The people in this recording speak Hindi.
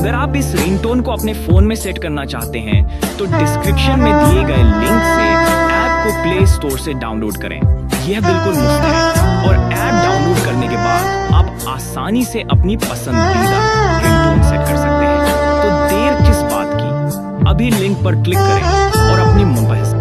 अगर आप इस रिंगटोन को अपने फोन में सेट करना चाहते हैं तो डिस्क्रिप्शन में दिए गए लिंक से ऐप को प्ले स्टोर से डाउनलोड करें। यह बिल्कुल मुफ्त है और ऐप डाउनलोड करने के बाद आप आसानी से अपनी पसंदीदा रिंगटोन सेट कर सकते हैं। तो देर किस बात की, अभी लिंक पर क्लिक करें और अपनी मनपसंद